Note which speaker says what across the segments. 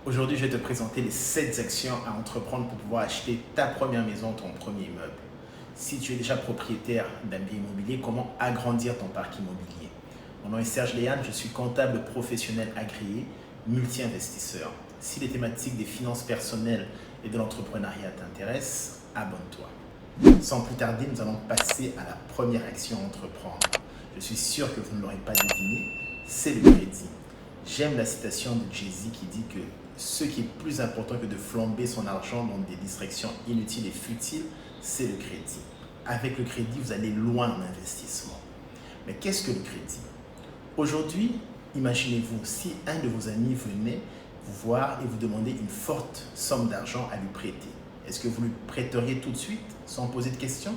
Speaker 1: Aujourd'hui, je vais te présenter les 7 actions à entreprendre pour pouvoir acheter ta première maison, ton premier immeuble. Si tu es déjà propriétaire d'un bien immobilier, comment agrandir ton parc immobilier? Mon nom est Serge Léane, je suis comptable professionnel agréé, multi-investisseur. Si les thématiques des finances personnelles et de l'entrepreneuriat t'intéressent, abonne-toi. Sans plus tarder, nous allons passer à la première action à entreprendre. Je suis sûr que vous ne l'aurez pas deviné, c'est le crédit. J'aime la citation de Jay-Z qui dit que ce qui est plus important que de flamber son argent dans des distractions inutiles et futiles, c'est le crédit. Avec le crédit, vous allez loin en investissement. Mais qu'est-ce que le crédit? Aujourd'hui, imaginez-vous si un de vos amis venait vous voir et vous demander une forte somme d'argent à lui prêter. Est-ce que vous lui prêteriez tout de suite sans poser de questions?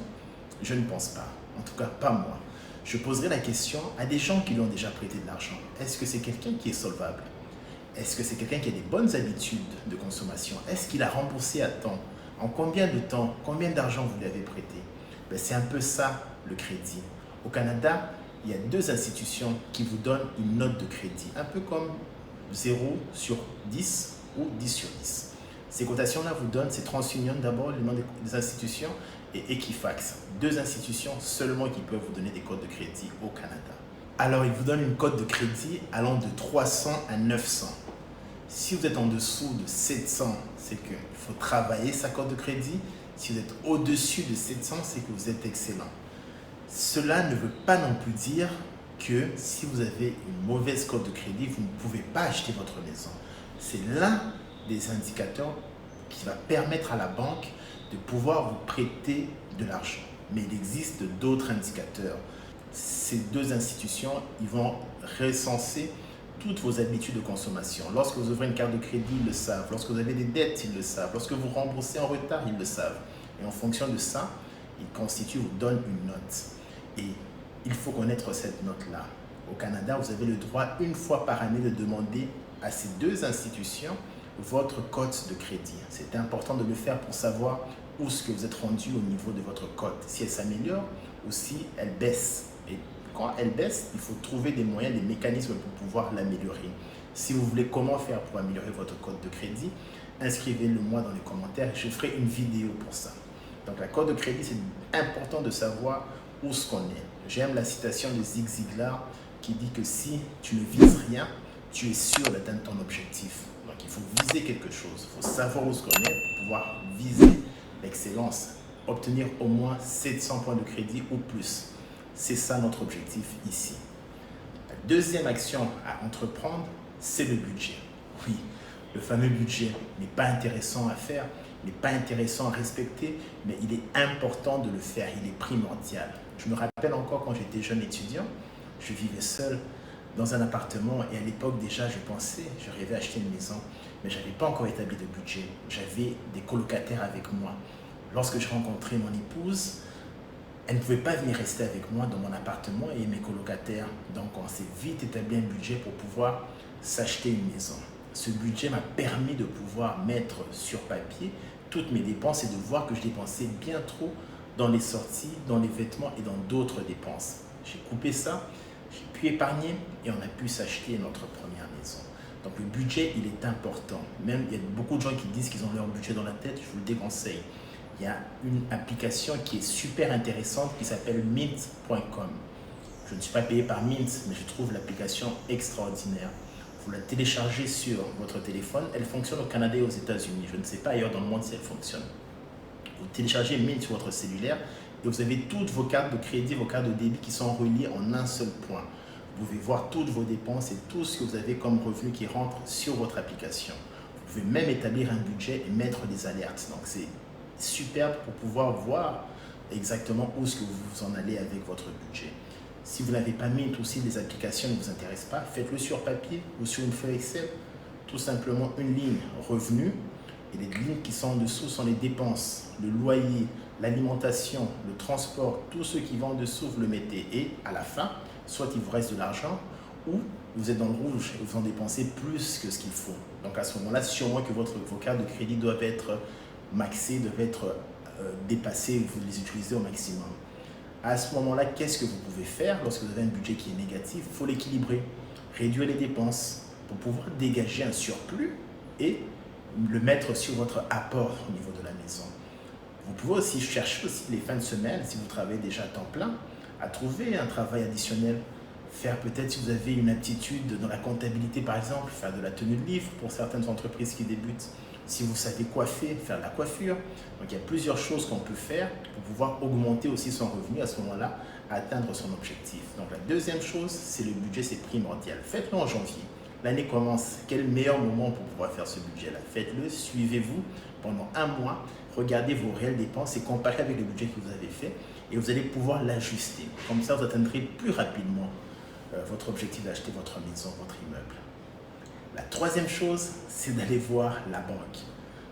Speaker 1: Je ne pense pas. En tout cas, pas moi. Je poserai la question à des gens qui lui ont déjà prêté de l'argent. Est-ce que c'est quelqu'un qui est solvable? Est-ce que c'est quelqu'un qui a des bonnes habitudes de consommation? Est-ce qu'il a remboursé à temps? En combien de temps? Combien d'argent vous lui avez prêté? C'est un peu ça le crédit. Au Canada, il y a 2 institutions qui vous donnent une note de crédit, un peu comme 0 sur 10 ou 10 sur 10. Ces cotations-là vous donnent, c'est TransUnion d'abord, le nom des institutions, et Equifax. 2 institutions seulement qui peuvent vous donner des codes de crédit au Canada. Alors, ils vous donnent une cote de crédit allant de 300 à 900. Si vous êtes en dessous de 700, c'est qu'il faut travailler sa cote de crédit. Si vous êtes au-dessus de 700, c'est que vous êtes excellent. Cela ne veut pas non plus dire que si vous avez une mauvaise cote de crédit, vous ne pouvez pas acheter votre maison. C'est l'un des indicateurs qui va permettre à la banque de pouvoir vous prêter de l'argent. Mais il existe d'autres indicateurs. Ces 2 institutions, ils vont recenser toutes vos habitudes de consommation. Lorsque vous ouvrez une carte de crédit, ils le savent. Lorsque vous avez des dettes, ils le savent. Lorsque vous remboursez en retard, ils le savent. Et en fonction de ça, ils vous donnent une note. Et il faut connaître cette note-là. Au Canada, vous avez le droit, une fois par année, de demander à ces 2 institutions votre cote de crédit. C'est important de le faire pour savoir où est-ce que vous êtes rendu au niveau de votre cote. Si elle s'améliore ou si elle baisse. Et quand elle baisse, il faut trouver des moyens, des mécanismes pour pouvoir l'améliorer. Si vous voulez comment faire pour améliorer votre cote de crédit, inscrivez-le moi dans les commentaires et je ferai une vidéo pour ça. Donc la cote de crédit, c'est important de savoir où ce qu'on est. J'aime la citation de Zig Ziglar qui dit que si tu ne vises rien, tu es sûr d'atteindre ton objectif. Donc il faut viser quelque chose, il faut savoir où ce qu'on est pour pouvoir viser l'excellence, obtenir au moins 700 points de crédit ou plus. C'est ça notre objectif ici. La deuxième action à entreprendre, c'est le budget. Oui, le fameux budget n'est pas intéressant à faire, n'est pas intéressant à respecter, mais il est important de le faire, il est primordial. Je me rappelle encore quand j'étais jeune étudiant, je vivais seul dans un appartement et à l'époque déjà je rêvais acheter une maison, mais je n'avais pas encore établi de budget. J'avais des colocataires avec moi. Lorsque je rencontrais mon épouse, elle ne pouvait pas venir rester avec moi dans mon appartement et mes colocataires. Donc on s'est vite établi un budget pour pouvoir s'acheter une maison. Ce budget m'a permis de pouvoir mettre sur papier toutes mes dépenses et de voir que je dépensais bien trop dans les sorties, dans les vêtements et dans d'autres dépenses. J'ai coupé ça, j'ai pu épargner et on a pu s'acheter notre première maison. Donc le budget, il est important. Même il y a beaucoup de gens qui disent qu'ils ont leur budget dans la tête, je vous le déconseille. Il y a une application qui est super intéressante qui s'appelle mint.com. Je ne suis pas payé par Mint, mais je trouve l'application extraordinaire. Vous la téléchargez sur votre téléphone. Elle fonctionne au Canada et aux États-Unis. Je ne sais pas ailleurs dans le monde si elle fonctionne. Vous téléchargez Mint sur votre cellulaire et vous avez toutes vos cartes de crédit, vos cartes de débit qui sont reliées en un seul point. Vous pouvez voir toutes vos dépenses et tout ce que vous avez comme revenu qui rentre sur votre application. Vous pouvez même établir un budget et mettre des alertes. Donc c'est superbe pour pouvoir voir exactement où est-ce que vous en allez avec votre budget. Si vous n'avez pas mis aussi les applications ne vous intéressent pas, faites-le sur papier ou sur une feuille Excel. Tout simplement une ligne revenu et les lignes qui sont en dessous sont les dépenses, le loyer, l'alimentation, le transport, tout ce qui va en dessous, vous le mettez et à la fin, soit il vous reste de l'argent ou vous êtes dans le rouge et vous en dépensez plus que ce qu'il faut. Donc à ce moment-là, sûrement que vos cartes de crédit doivent être maxées, doivent être dépassées, vous les utilisez au maximum. À ce moment-là, qu'est-ce que vous pouvez faire lorsque vous avez un budget qui est négatif? Il faut l'équilibrer, réduire les dépenses pour pouvoir dégager un surplus et le mettre sur votre apport au niveau de la maison. Vous pouvez aussi chercher aussi les fins de semaine, si vous travaillez déjà à temps plein, à trouver un travail additionnel. Faire peut-être, si vous avez une aptitude dans la comptabilité par exemple, faire de la tenue de livre pour certaines entreprises qui débutent. Si vous savez coiffer, faire de la coiffure. Donc il y a plusieurs choses qu'on peut faire pour pouvoir augmenter aussi son revenu à ce moment-là, atteindre son objectif. Donc la deuxième chose, c'est le budget, c'est primordial. Faites-le en janvier. L'année commence. Quel meilleur moment pour pouvoir faire ce budget-là? Faites-le, suivez-vous pendant un mois, regardez vos réelles dépenses et comparez avec le budget que vous avez fait et vous allez pouvoir l'ajuster. Comme ça, vous atteindrez plus rapidement votre objectif d'acheter votre maison, votre immeuble. La troisième chose, c'est d'aller voir la banque.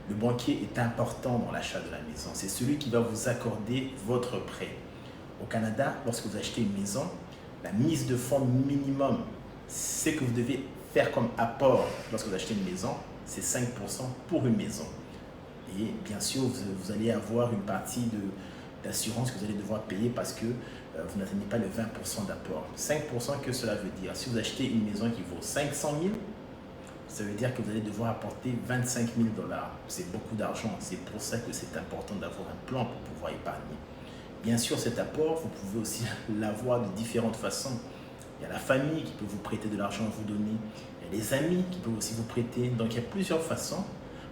Speaker 1: Le banquier est important dans l'achat de la maison. C'est celui qui va vous accorder votre prêt. Au Canada, lorsque vous achetez une maison, la mise de fonds minimum, c'est que vous devez faire comme apport lorsque vous achetez une maison, c'est 5% pour une maison. Et bien sûr, vous allez avoir une partie d'assurance que vous allez devoir payer parce que vous n'atteignez pas le 20% d'apport. 5%, que cela veut dire? Si vous achetez une maison qui vaut 500 000, ça veut dire que vous allez devoir apporter 25 000 $. C'est beaucoup d'argent. C'est pour ça que c'est important d'avoir un plan pour pouvoir épargner. Bien sûr, cet apport, vous pouvez aussi l'avoir de différentes façons. Il y a la famille qui peut vous prêter de l'argent à vous donner. Il y a les amis qui peuvent aussi vous prêter. Donc, il y a plusieurs façons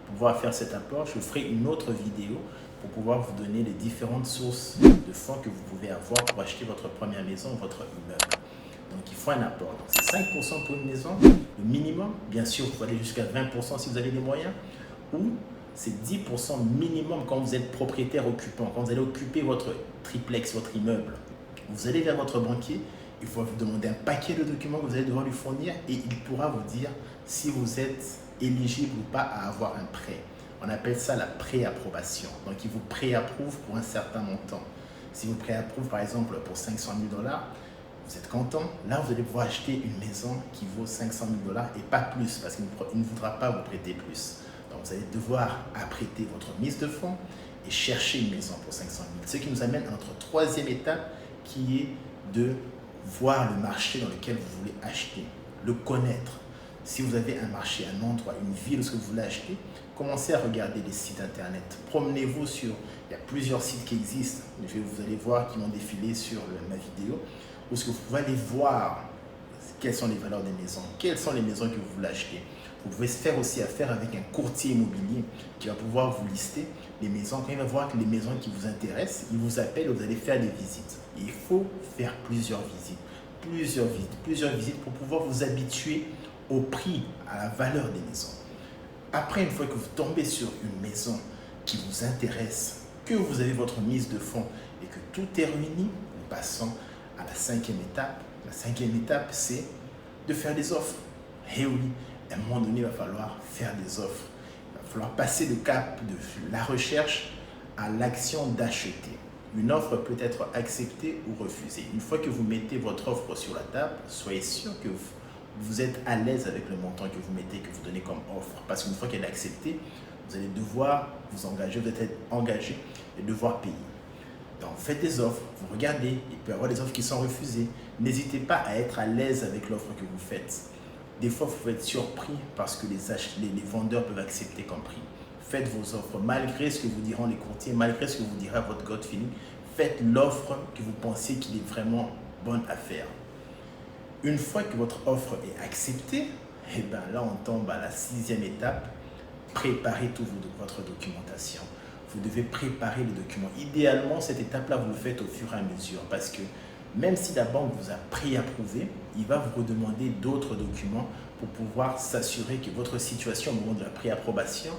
Speaker 1: pour pouvoir faire cet apport. Je ferai une autre vidéo pour pouvoir vous donner les différentes sources de fonds que vous pouvez avoir pour acheter votre première maison, votre immeuble. Donc, il faut un apport. C'est 5% pour une maison, le minimum. Bien sûr, vous pouvez aller jusqu'à 20% si vous avez les moyens. Ou c'est 10% minimum quand vous êtes propriétaire occupant. Quand vous allez occuper votre triplex, votre immeuble, vous allez vers votre banquier. Il faut vous demander un paquet de documents que vous allez devoir lui fournir et il pourra vous dire si vous êtes éligible ou pas à avoir un prêt. On appelle ça la préapprobation. Donc, il vous préapprouve pour un certain montant. Si vous préapprouve par exemple pour 500 000 $, vous êtes content. Là, vous allez pouvoir acheter une maison qui vaut 500 000 $ et pas plus parce qu'il ne voudra pas vous prêter plus. Donc, vous allez devoir apprêter votre mise de fonds et chercher une maison pour 500 000 $. Ce qui nous amène à notre troisième étape qui est de voir le marché dans lequel vous voulez acheter, le connaître. Si vous avez un marché, un endroit, une ville où ce que vous voulez acheter, commencez à regarder les sites internet. Promenez-vous sur, il y a plusieurs sites qui existent, vous allez voir qui vont défiler sur ma vidéo, où ce que vous pouvez aller voir quelles sont les valeurs des maisons, quelles sont les maisons que vous voulez acheter. Vous pouvez se faire aussi affaire avec un courtier immobilier qui va pouvoir vous lister les maisons. Quand il va voir que les maisons qui vous intéressent, il vous appelle, vous allez faire des visites. Et il faut faire plusieurs visites pour pouvoir vous habituer au prix, à la valeur des maisons. Après, une fois que vous tombez sur une maison qui vous intéresse, que vous avez votre mise de fonds et que tout est réuni, nous passons à la cinquième étape. La cinquième étape, c'est de faire des offres. Et oui, à un moment donné, il va falloir faire des offres. Il va falloir passer le cap de la recherche à l'action d'acheter. Une offre peut être acceptée ou refusée. Une fois que vous mettez votre offre sur la table, soyez sûr que vous êtes à l'aise avec le montant que vous mettez, que vous donnez comme offre. Parce qu'une fois qu'elle est acceptée, vous allez devoir vous engager, vous êtes engagé et devoir payer. Donc, faites des offres, vous regardez, il peut y avoir des offres qui sont refusées. N'hésitez pas à être à l'aise avec l'offre que vous faites. Des fois, vous pouvez être surpris parce que les vendeurs peuvent accepter comme prix. Faites vos offres, malgré ce que vous diront les courtiers, malgré ce que vous dira votre gut feeling. Faites l'offre que vous pensez qu'il est vraiment bonne à faire. Une fois que votre offre est acceptée, et bien là, on tombe à la sixième étape. Préparez toute votre documentation. Vous devez préparer les documents. Idéalement, cette étape-là, vous le faites au fur et à mesure parce que même si la banque vous a préapprouvé, il va vous redemander d'autres documents pour pouvoir s'assurer que votre situation au moment de la préapprobation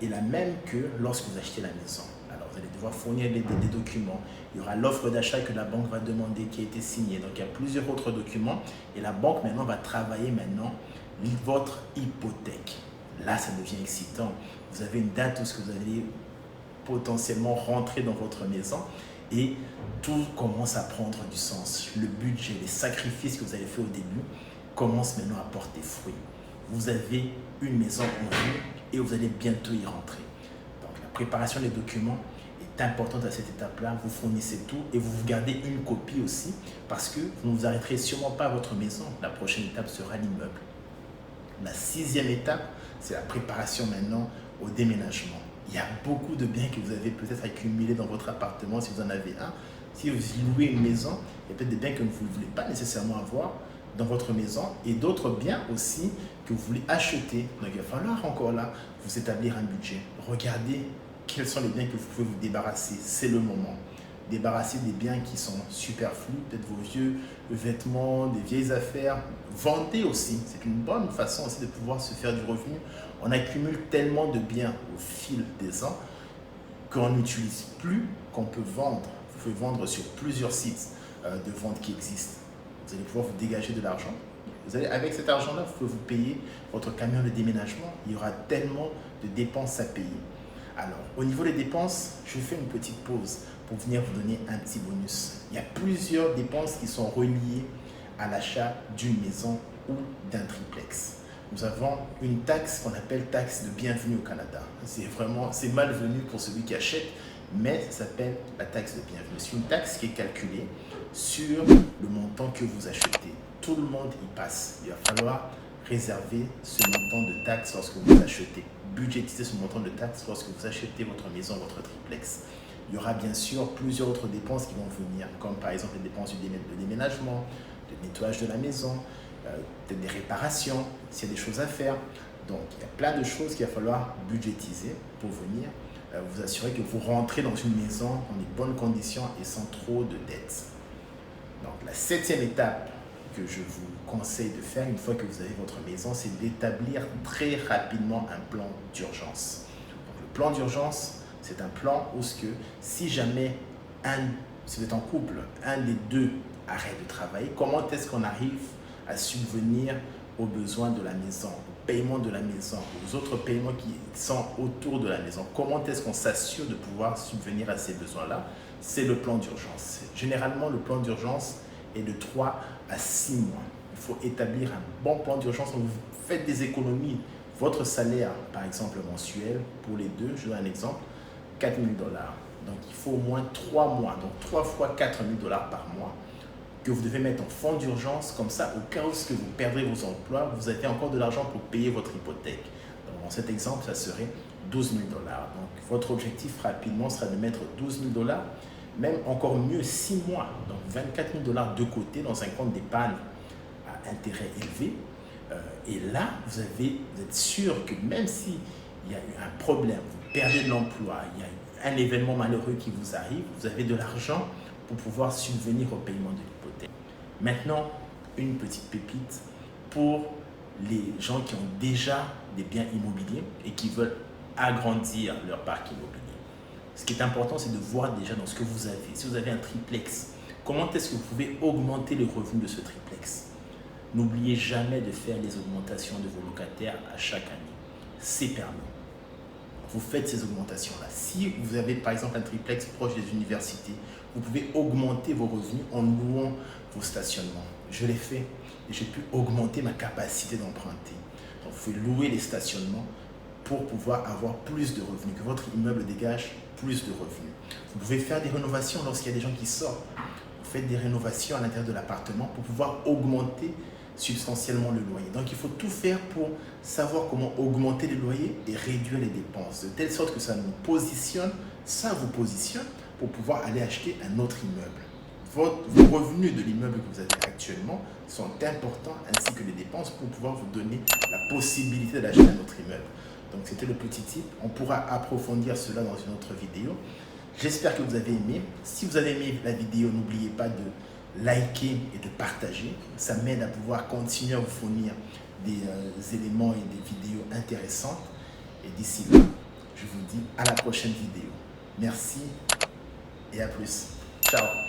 Speaker 1: est la même que lorsque vous achetez la maison. Alors, vous allez devoir fournir des documents. Il y aura l'offre d'achat que la banque va demander qui a été signée. Donc, il y a plusieurs autres documents et la banque maintenant va travailler votre hypothèque. Là, ça devient excitant. Vous avez une date où vous allez potentiellement rentrer dans votre maison et tout commence à prendre du sens. Le budget, les sacrifices que vous avez fait au début commencent maintenant à porter fruit. Vous avez une maison en vue et vous allez bientôt y rentrer. Donc, la préparation des documents est importante à cette étape-là. Vous fournissez tout et vous gardez une copie aussi parce que vous ne vous arrêterez sûrement pas à votre maison. La prochaine étape sera l'immeuble. La sixième étape, c'est la préparation maintenant au déménagement. Il y a beaucoup de biens que vous avez peut-être accumulés dans votre appartement si vous en avez un. Si vous louez une maison, il y a peut-être des biens que vous ne voulez pas nécessairement avoir dans votre maison et d'autres biens aussi que vous voulez acheter. Donc il va falloir encore là vous établir un budget. Regardez quels sont les biens que vous pouvez vous débarrasser. C'est le moment. Débarrasser des biens qui sont superflus, peut-être vos vieux vêtements, des vieilles affaires. Vendez aussi. C'est une bonne façon aussi de pouvoir se faire du revenu. On accumule tellement de biens au fil des ans qu'on n'utilise plus, qu'on peut vendre. Vous pouvez vendre sur plusieurs sites de vente qui existent. Vous allez pouvoir vous dégager de l'argent. Avec cet argent-là, vous pouvez vous payer votre camion de déménagement. Il y aura tellement de dépenses à payer. Alors, au niveau des dépenses, je fais une petite pause pour venir vous donner un petit bonus. Il y a plusieurs dépenses qui sont reliées à l'achat d'une maison ou d'un triplex. Nous avons une taxe qu'on appelle taxe de bienvenue au Canada. C'est malvenu pour celui qui achète, mais ça s'appelle la taxe de bienvenue. C'est une taxe qui est calculée sur le montant que vous achetez. Tout le monde y passe. Il va falloir réserver ce montant de taxe lorsque vous achetez. Budgétiser ce montant de taxe lorsque vous achetez votre maison, votre triplex. Il y aura bien sûr plusieurs autres dépenses qui vont venir, comme par exemple les dépenses de déménagement, de nettoyage de la maison, peut-être des réparations, s'il y a des choses à faire. Donc, il y a plein de choses qu'il va falloir budgétiser pour venir vous assurer que vous rentrez dans une maison dans de bonnes conditions et sans trop de dettes. Donc, la 7e étape que je vous conseille de faire une fois que vous avez votre maison, c'est d'établir très rapidement un plan d'urgence. Donc, le plan d'urgence, c'est un plan où si jamais si vous êtes en couple, un des deux arrête de travailler, comment est-ce qu'on arrive à subvenir aux besoins de la maison, au paiement de la maison, aux autres paiements qui sont autour de la maison. Comment est-ce qu'on s'assure de pouvoir subvenir à ces besoins-là? C'est le plan d'urgence. Généralement, le plan d'urgence est de 3 à 6 mois. Il faut établir un bon plan d'urgence. Vous faites des économies. Votre salaire, par exemple, mensuel, pour les deux, je donne un exemple, $4 000. Donc, il faut au moins 3 mois, donc 3 fois $4 000 par mois, que vous devez mettre en fonds d'urgence, comme ça, au cas où vous perdrez vos emplois, vous avez encore de l'argent pour payer votre hypothèque. Donc, dans cet exemple, ça serait $12 000. Donc, votre objectif rapidement sera de mettre $12 000, même encore mieux 6 mois, donc $24 000 de côté dans un compte d'épargne à intérêt élevé. Et là, vous êtes sûr que même s'il y a eu un problème, vous perdez de l'emploi, il y a un événement malheureux qui vous arrive, vous avez de l'argent pour pouvoir subvenir au paiement de l'hypothèque. Maintenant, une petite pépite pour les gens qui ont déjà des biens immobiliers et qui veulent agrandir leur parc immobilier. Ce qui est important, c'est de voir déjà dans ce que vous avez. Si vous avez un triplex, comment est-ce que vous pouvez augmenter les revenus de ce triplex? N'oubliez jamais de faire les augmentations de vos locataires à chaque année. C'est permis. Vous faites ces augmentations-là. Si vous avez par exemple un triplex proche des universités, vous pouvez augmenter vos revenus en louant vos stationnements. Je l'ai fait et j'ai pu augmenter ma capacité d'emprunter. Donc, vous pouvez louer les stationnements pour pouvoir avoir plus de revenus, que votre immeuble dégage plus de revenus. Vous pouvez faire des rénovations lorsqu'il y a des gens qui sortent. Vous faites des rénovations à l'intérieur de l'appartement pour pouvoir augmenter substantiellement le loyer. Donc, il faut tout faire pour savoir comment augmenter les loyers et réduire les dépenses, de telle sorte que ça vous positionne pour pouvoir aller acheter un autre immeuble. Vos revenus de l'immeuble que vous avez actuellement sont importants, ainsi que les dépenses pour pouvoir vous donner la possibilité d'acheter un autre immeuble. Donc, c'était le petit tip. On pourra approfondir cela dans une autre vidéo. J'espère que vous avez aimé. Si vous avez aimé la vidéo, n'oubliez pas de liker et de partager. Ça m'aide à pouvoir continuer à vous fournir des éléments et des vidéos intéressantes. Et d'ici là, je vous dis à la prochaine vidéo. Merci et à plus. Ciao.